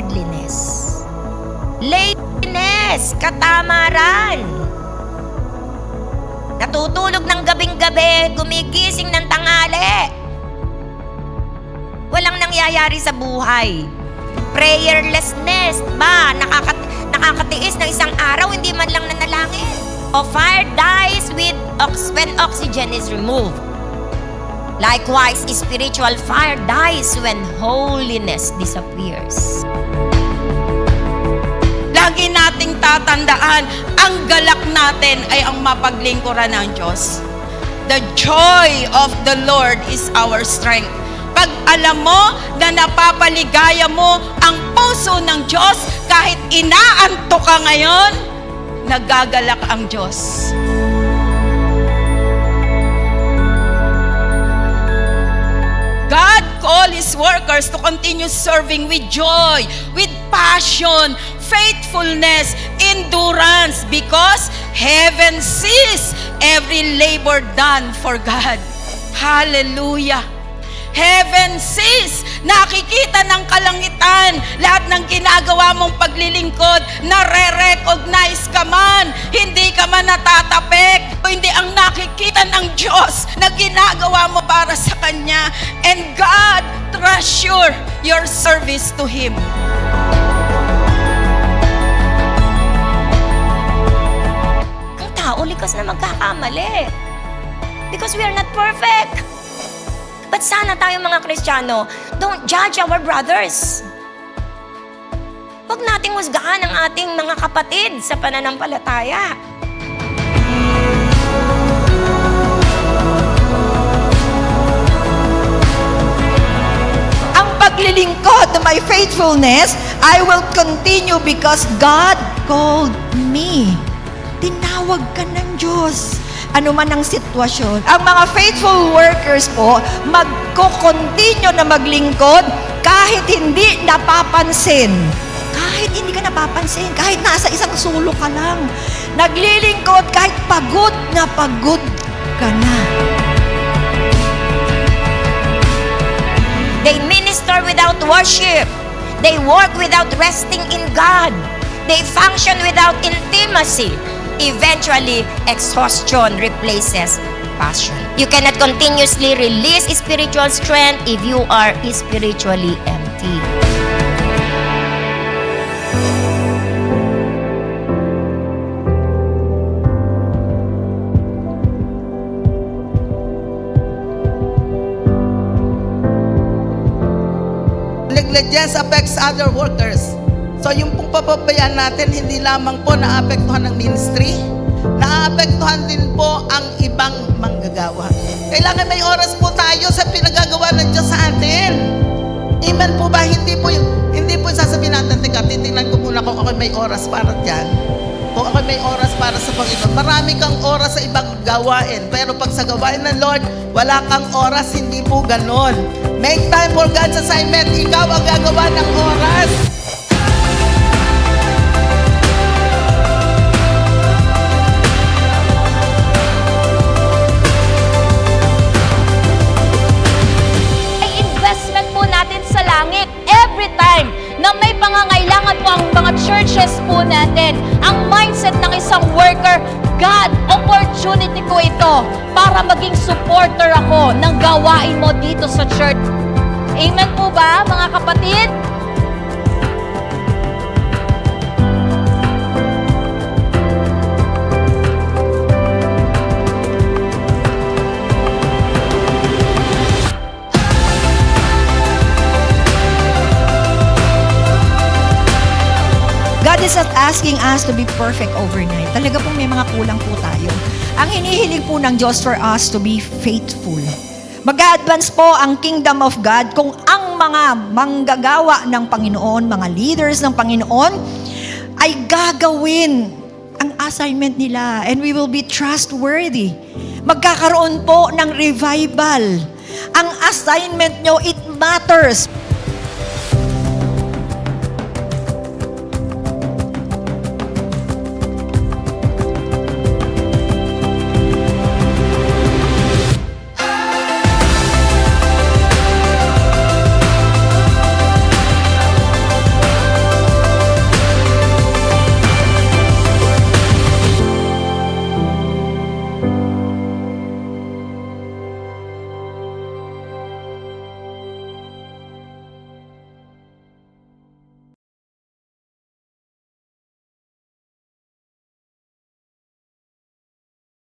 ungodliness. Laziness, katamaran. Natutulog ng gabing-gabi, gumigising ng tanghali. Walang nangyayari sa buhay. Prayerlessness ba? Nakakatiis ng isang araw, hindi man lang nanalangin. O fire dies when oxygen is removed. Likewise, spiritual fire dies when holiness disappears. Lagi nating tatandaan, ang galak natin ay ang mapaglingkuran ng Diyos. The joy of the Lord is our strength. Pag alam mo na napapaligaya mo ang puso ng Diyos, kahit inaantok ka ngayon, nagagalak ang Diyos. God called His workers to continue serving with joy, with passion, faithfulness, endurance, because heaven sees every labor done for God. Hallelujah! Heaven sees, nakikita ng kalangitan, lahat ng ginagawa mong paglilingkod, nare-recognize ka man, hindi ka man natatapik, hindi ang nakikita ng Diyos na ginagawa mo para sa Kanya. And God treasure your service to Him. Ang tao, likas na magkakamali. Because we are not perfect. But sana tayo mga Kristiyano, don't judge our brothers. Huwag nating husgahan ang ating mga kapatid sa pananampalataya. Ang paglilingkod, my faithfulness, I will continue because God called me. Tinawag ka ng Diyos. Ano man ang sitwasyon. Ang mga faithful workers po, magko-continue na maglingkod kahit hindi napapansin. Kahit hindi ka napapansin, kahit nasa isang sulok ka lang. Naglilingkod kahit pagod na pagod ka na. They minister without worship. They work without resting in God. They function without intimacy. Eventually, exhaustion replaces passion. You cannot continuously release spiritual strength if you are spiritually empty. Negligence affects other workers. So yung pong pababayaan natin, hindi lamang po naapektuhan ng ministry, naapektuhan din po ang ibang manggagawa. Kailangan may oras po tayo sa pinagagawa ng Diyos sa atin. Amen po ba? Hindi po sasabihin natin, teka, titingnan ko muna kung ako may oras para dyan. O ako may oras para sa Panginoon. Marami kang oras sa ibang gawain. Pero pag sa gawain ng Lord, wala kang oras, hindi po ganon. Make time for God's assignment. Ikaw ang gagawa ng oras. Every time na may pangangailangan po ang mga churches po natin, ang mindset ng isang worker, God, opportunity ko ito para maging supporter ako ng gawain mo dito sa church. Amen po ba, mga kapatid? God is not asking us to be perfect overnight. Talaga pong may mga kulang po tayo. Ang hinihiling po ng Diyos for us to be faithful. Mag-advance po ang kingdom of God kung ang mga manggagawa ng Panginoon, mga leaders ng Panginoon, ay gagawin ang assignment nila, and we will be trustworthy. Magkakaroon po ng revival. Ang assignment nyo, it matters.